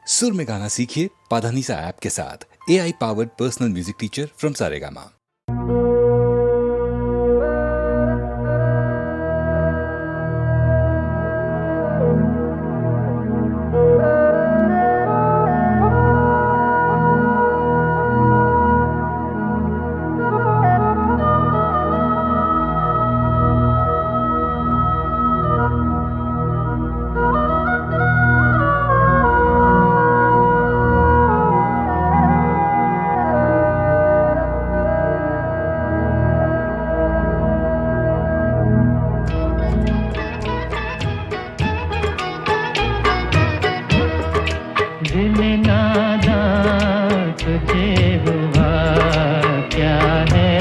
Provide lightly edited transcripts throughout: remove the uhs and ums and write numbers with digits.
सुर में गाना सीखिए पाधानीसा ऐप के साथ। AI powered personal music teacher from Saregama. दिल नादां तुझे हुआ क्या है,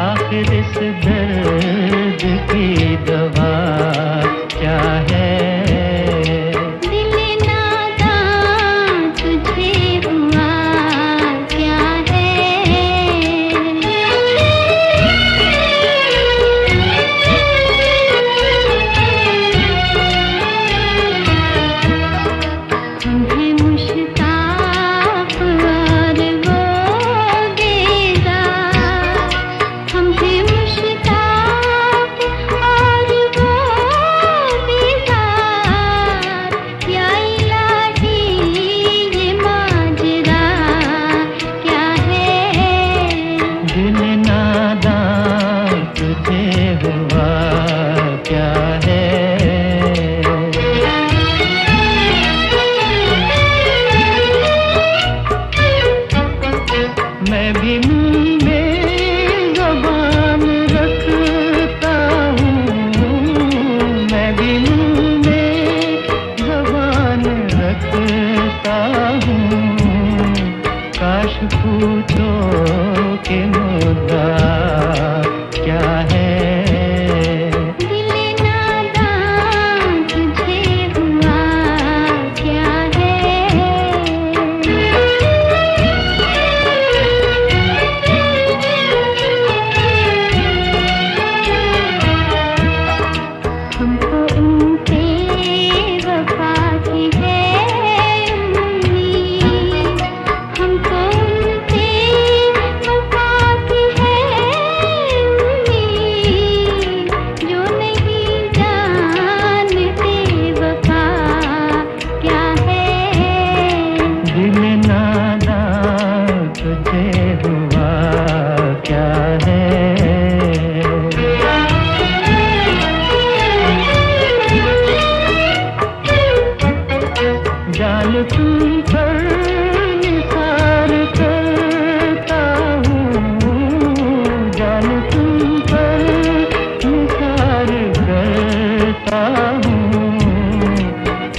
आखिर इस दर्द की दवा क्या है। दिल नादां तुझे हुआ क्या हम हैं मुश्ताक और वो बेजार, हम हैं मुश्ताक और वो बेजार, या इलाही ये माजरा क्या है। दिल नादां तुझे हुआ क्या है। मैं भी मुंह में ज़बान रखता हूँ, मैं भी मुंह में ज़बान रखता हूँ। काश पूछो कि मुद्दा क्या है। दिल नादां तुझे हुआ क्या हमको उनसे वफा की है उम्मीद, हमको उनसे वफा की है उम्मीद, जो नहीं जानते वफा क्या है। दिल नादां तुझे हुआ क्या है। जान तुम पर निसार करता हूँ, जान तुम पर निसार करता हूँ।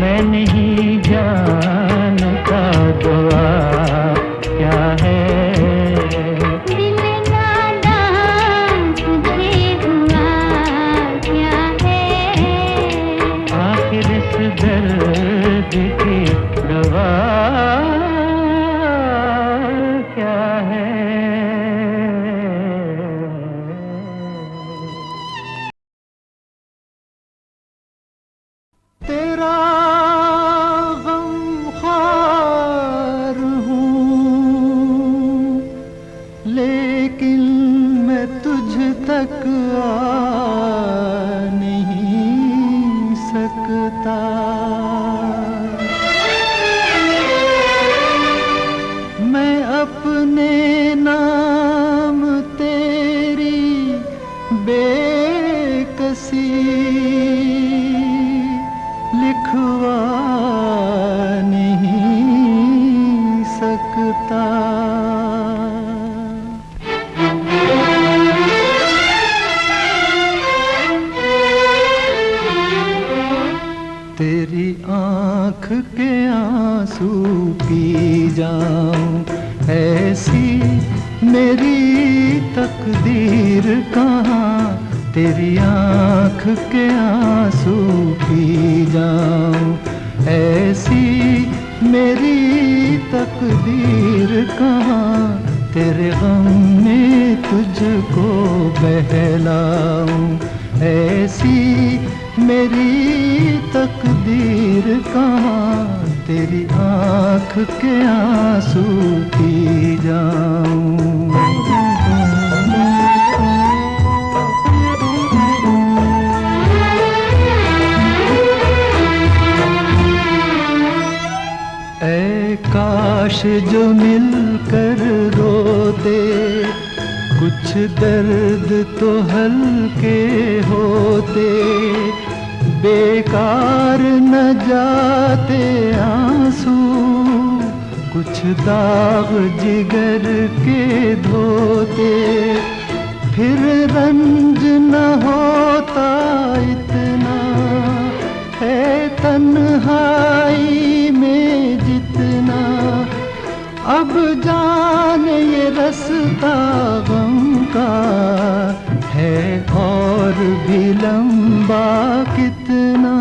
मैं नहीं जानता दुआ क्या है। दिल नादां तुझे हुआ क्या है। आखिर इस दर्द की दवा क्या है। तेरा गमख्वार हूँ, लेकिन मैं तुझ तक आ नहीं सकता। मैं अपने नाम तेरी बेकसी लिखवा नहीं सकता। तेरी आँख के आंसू पी जाऊं, ऐसी मेरी तकदीर कहाँ। तेरी आँख के आंसू पी जाऊं, ऐसी मेरी तकदीर कहाँ। तेरे गम में तुझको बहलाऊं, ऐसी मेरी तकदीर कहाँ। तेरी आँख के आंसू पी जाऊं। ऐ काश जो मिलकर रोते, कुछ दर्द तो हल्के होते, बेकार न जाते आंसू, कुछ दाग जिगर के धोते, फिर रंज न होता इतना, है तन्हाई में जितना। अब जान ये रास्ता गम का है और भी लंबा कितना।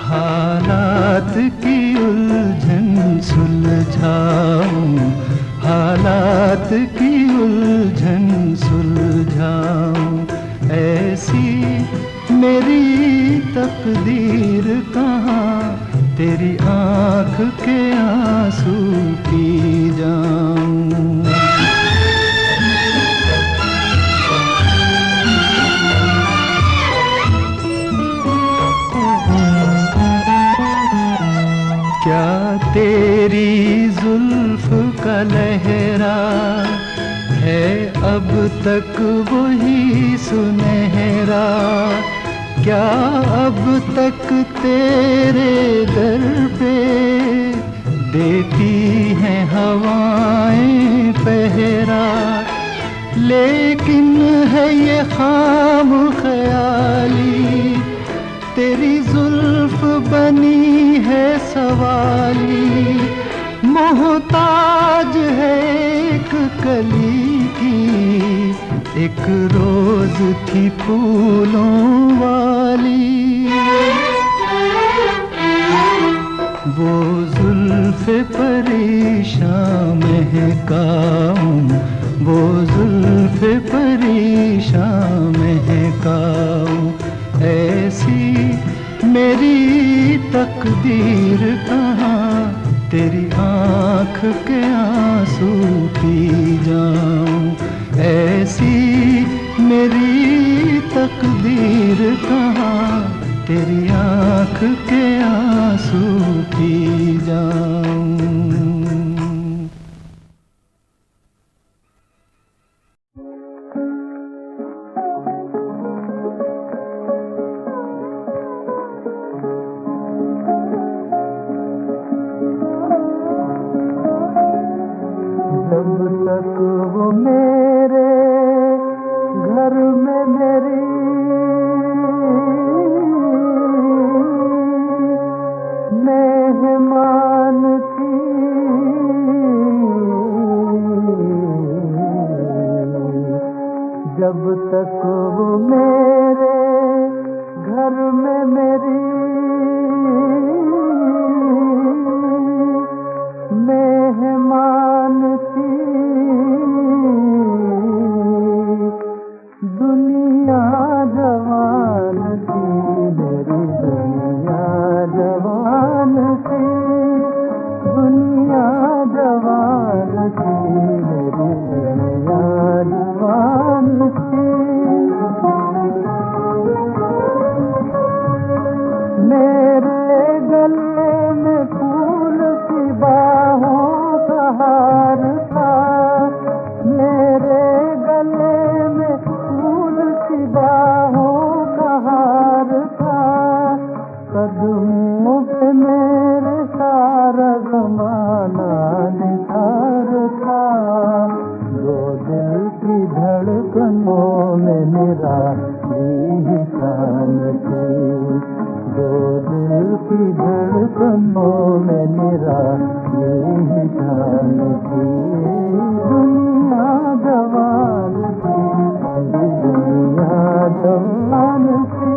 हालात की उलझन सुलझाऊं, हालात की उलझन सुलझाऊं। ऐसी मेरी तकदीर कहाँ, तेरी आँख के आंसू पी जाऊं। क्या तेरी जुल्फ का लहरा है अब तक वही सुनहरा, क्या अब तक तेरे दर पे देती हैं हवाएं पहरा। लेकिन है ये खाम ख्याली, तेरी जुल्फ बनी है सवाली, मोहताज है एक कली की, एक रोज थी फूलों वाली। वो जुल्फ़े परेशान महकाऊं, वो जुल्फ़े परेशान महकाऊं। ऐसी मेरी तकदीर कहाँ, तेरी आँख के आंसू पी जाऊं। ऐसी मेरी तकदीर कहाँ, तेरी आँख के आंसू पी जाऊं। जब तक वो मेरे घर में मेरी मेहमान थी, जब तक वो मेरे घर में मेरी मेहमान थी, दुनिया जवान थी, मेरी दुनिया जवान थी, दुनिया जवान थी, मेरी दुनिया जवान थी। मेरे गले में फूल की बाहों का हार था, मेरे गले में फूल की बाहों का हार था, कदमों पे मेरे सारा ज़माना निसार था। दो दिल की धड़कनों में मेरा ही शान थी, दो दिल की धड़कनों में मेरा ही शान थी। दुनिया जवान थी, दुनिया जवान थी।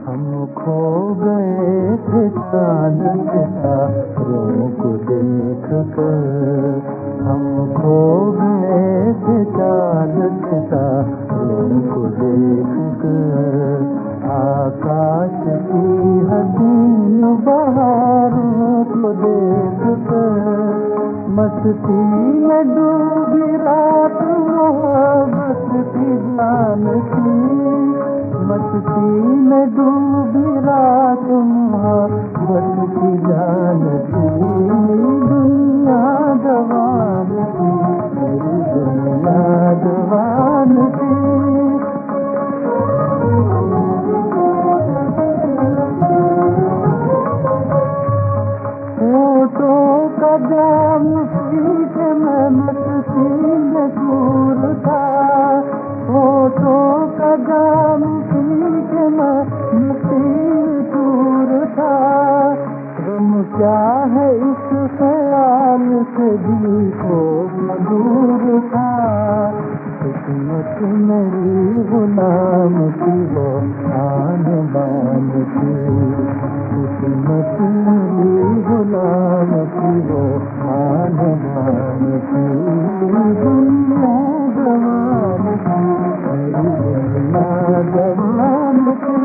हम खो गए थे चांद सितारों को देख कर, हम खो गए चाल के सारों को देख कर, आकाश की हसीन बहारों को देख कर, मस्ती में डूबी रात मोहब्बत की जान की, मस्ती में डूबी रात मोहब्बत की जान की, दुनिया जवान की, मेरी दुनिया जवान की। होठों का जाम पी के मैं मस्ती में दूर था, होठों का जाम पी के मैं मस्ती में दूर था, गम क्या है इस ख्याल से दिल को दूर था, किस्मत मेरी गुलाम थी वो आने बान थी, किस्मत मेरी गुलाम थी वो आने बान थी, दुनिया जवान थी, मेरी दुनिया जवान थी,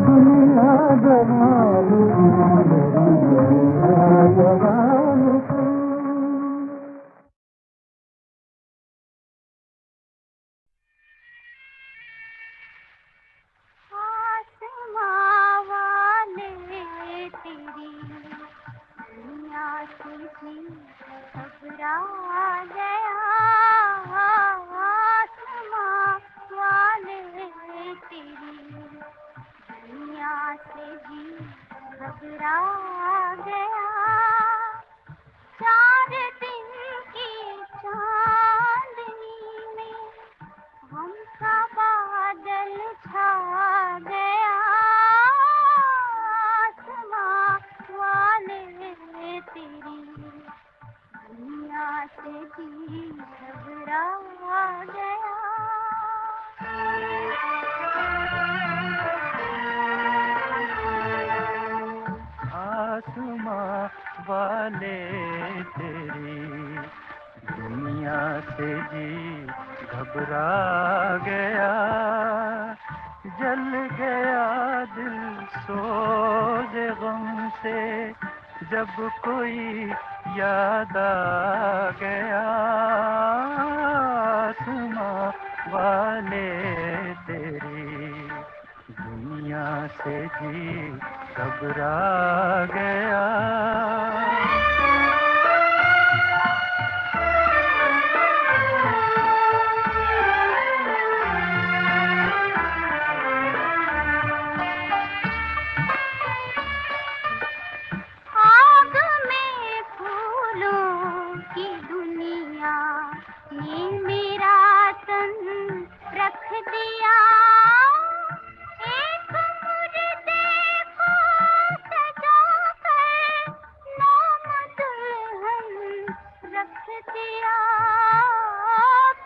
दुनिया जवान थी, मेरी दुनिया जवान थी। आसमां वाले तेरी दुनिया से भी घबरा गया, आसमां वाले तेरी दुनिया से भी घबरा गया, चार दिन की चांदनी में हमका बादल छा गया, आसमां वाले तेरी दुनिया से भी घबरा गया। आसमां वाले तेरी दुनिया से जी घबरा गया, जल गया दिल सोज़े गम से जब कोई याद आ गया, आसमां वाले तेरी दुनिया से जी घबरा गया। आग में फूलों की दुनिया ने मेरा तन रख दिया, एक मुर्दे को सजा कर नाम दुल्हन रख दिया,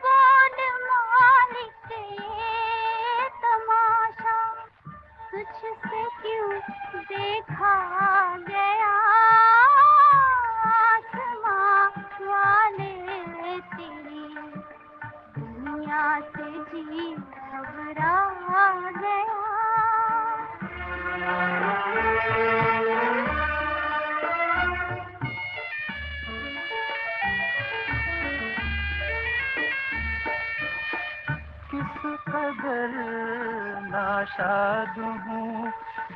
बोल मालिक ये तमाशा तुझसे क्यों देखा गया, आसमां वाले तेरी दुनिया से जी घबरा गया। किस कदर नाशाद हूँ,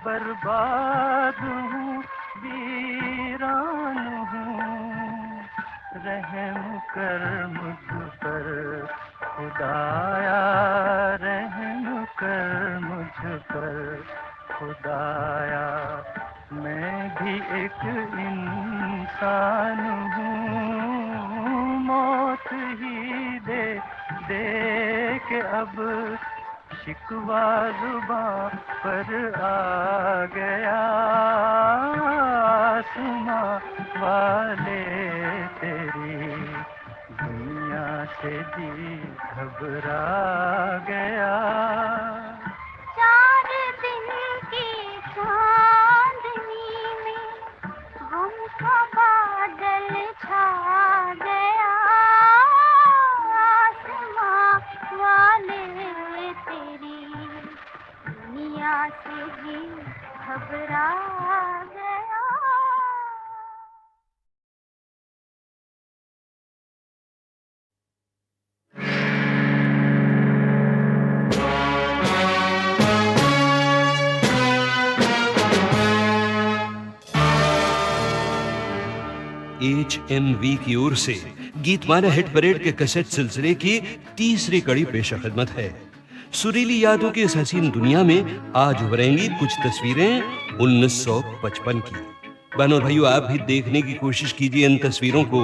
बर्बाद हूँ, वीरान हूँ, रहम कर मुझ पर खुदाया, रहम कर मुझ पर खुदाया, मैं भी एक इंसान हूँ, मौत ही दे दे के अब शिकवा जुबां पर आ गया, आसमां वाले तेरी दुनिया से जी घबरा गया। चार दिन की चांदनी में हमका बादल छा गया, HMV की ओर से गीतमाला हिट परेड के कैसेट सिलसिले की तीसरी कड़ी पेशखदमत है। सुरीली यादों की इस हसीन दुनिया में आज उभरेंगी कुछ तस्वीरें 1955 की। बहनों और भाइयों, आप भी देखने की कोशिश कीजिए इन तस्वीरों को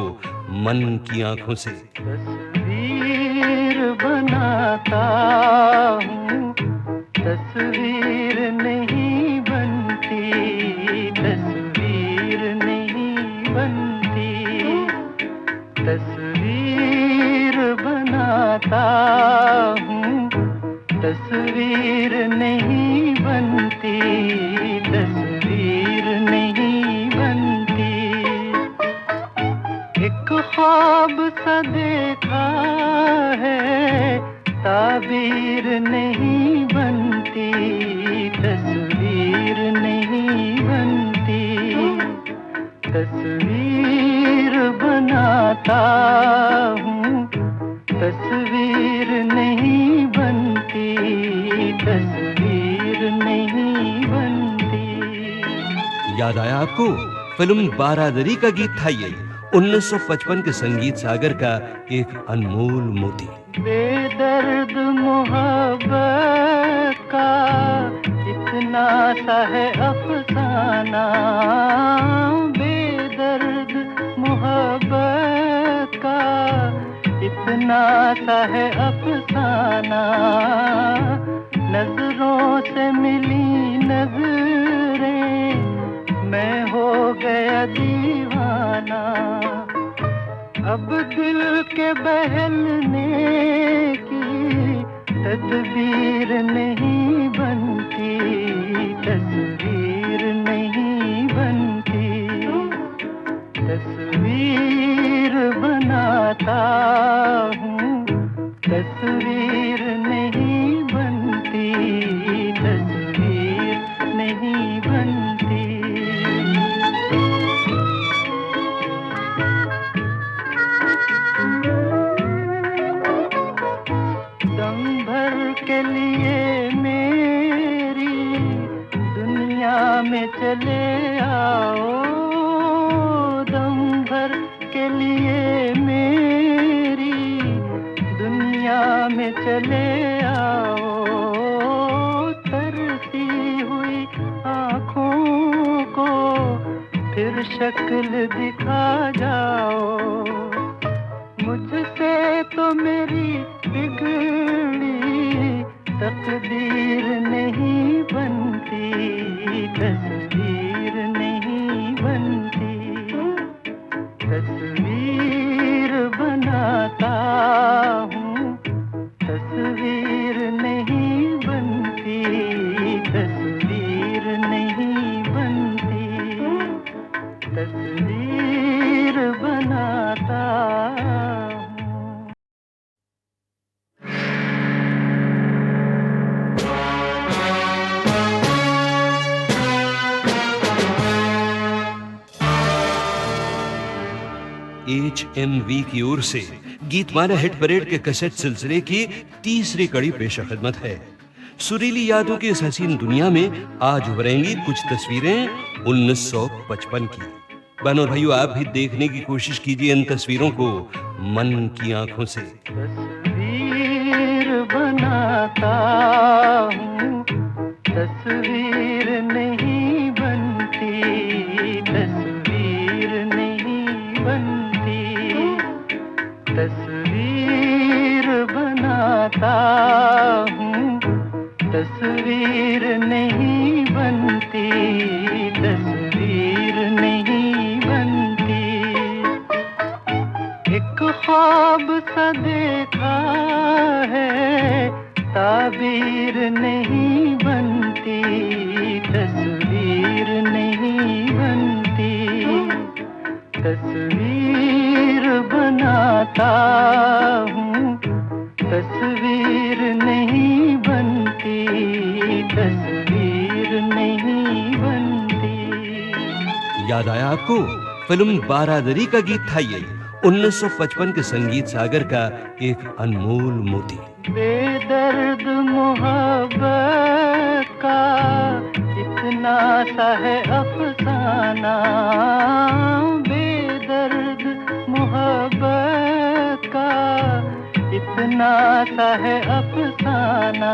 मन की आंखों से। तस्वीर बनाता हूँ, तस्वीर नहीं बनती, तस्वीर नहीं बनती। तस्वीर बनाता हूँ, तस्वीर नहीं बनती, तस्वीर नहीं बनती। एक ख्वाब सा देखा है, ताबीर नहीं बनती, तस्वीर नहीं बनती। तस्वीर बनाता हूँ, तस्वीर नहीं बनती, तस्वीर नहीं बनती। याद आया आपको? फिल्म बारादरी का गीत था ये, 1955 के संगीत सागर का एक अनमोल मोती। बेदर्द मोहब्बत का इतना सा है अफसाना, बेदर्द मोहब्बत का इतना सा है अफसाना। नजरों से मिली नजरें, मैं हो गया दीवाना। अब दिल के बहलने की तदबीर नहीं बनती, तस्वीर नहीं बनती। तस्वीर बनाता हूँ, तस्वीर नहीं बनती, तस्वीर नहीं बनती। दम भर के लिए मेरी दुनिया में चले आओ, दम भर के लिए मेरी दुनिया में चले आओ। तरसी हुई आँखों को फिर शक्ल दिखा जाओ। मुझसे तो मेरी बिगड़ी तकदीर नहीं बनती, तस्वीर नहीं बनती। तस्वीर बनाता हूँ, तस्वीर नहीं बनती, तस्वीर नहीं बनती। तस्वीर बनाता हूँ। HMV की ओर से गीतमाला हिट परेड के कैसेट सिलसिले की तीसरी कड़ी पेशखदमत है। सुरीली यादों की इस हसीन दुनिया में आज उभरेंगी कुछ तस्वीरें 1955 की। बहनों और भाइयों, आप भी देखने की कोशिश कीजिए इन तस्वीरों को मन की आंखों से। तस्वीर बनाता हूँ, तस्वीर नहीं बनती, तस्वीर नहीं बनती। तस्वीर बनाता हूँ, तस्वीर नहीं बनती, तस्वीर नहीं बनती। एक ख्वाब सा देखा है, ताबीर नहीं बनती, तस्वीर नहीं बनती। तस्वीर बनाता हूँ, तस्वीर नहीं बनती, तस्वीर नहीं बनती। याद आया आपको? फिल्म बारादरी का गीत था ये, 1955 के संगीत सागर का एक अनमोल मोती। बेदर्द मोहब्बत का इतना सा है अफसाना, बेदर्द मोहब्बत का इतना सा है अफसाना,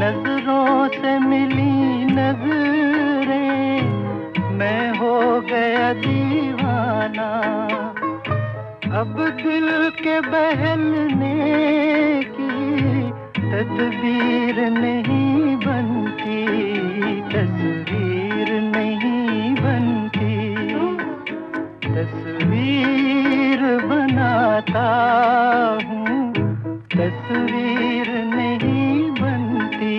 नजरों से मिली नजरें, मैं हो गया दीवाना। अब दिल के बहलने की तदबीर नहीं बनती, तस्वीर नहीं बनती। तस्वीर बनाता हूँ, तस्वीर नहीं बनती,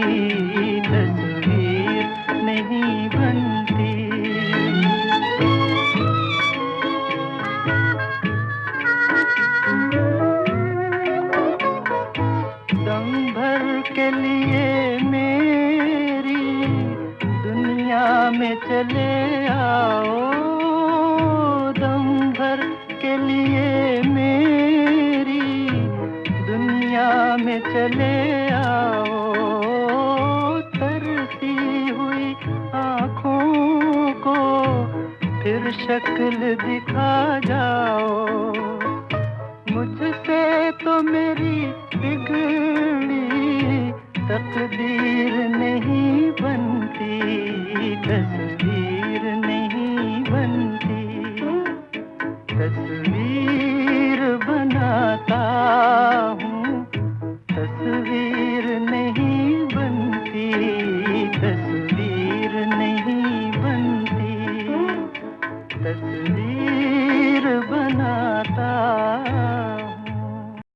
तस्वीर नहीं बनती। दम भर के लिए मेरी दुनिया में चले आओ, दम भर के लिए मेरी दुनिया में चले आओ। तरसी हुई आँखों को फिर शक्ल दिखा जाओ, मुझसे तो मेरी बिगड़ी तकदीर नहीं बनती, तस्वीर नहीं बनती। तस्वीर बनाता हूँ, तस्वीर नहीं बनती, तस्वीर नहीं बनती। तस्वीर बनाता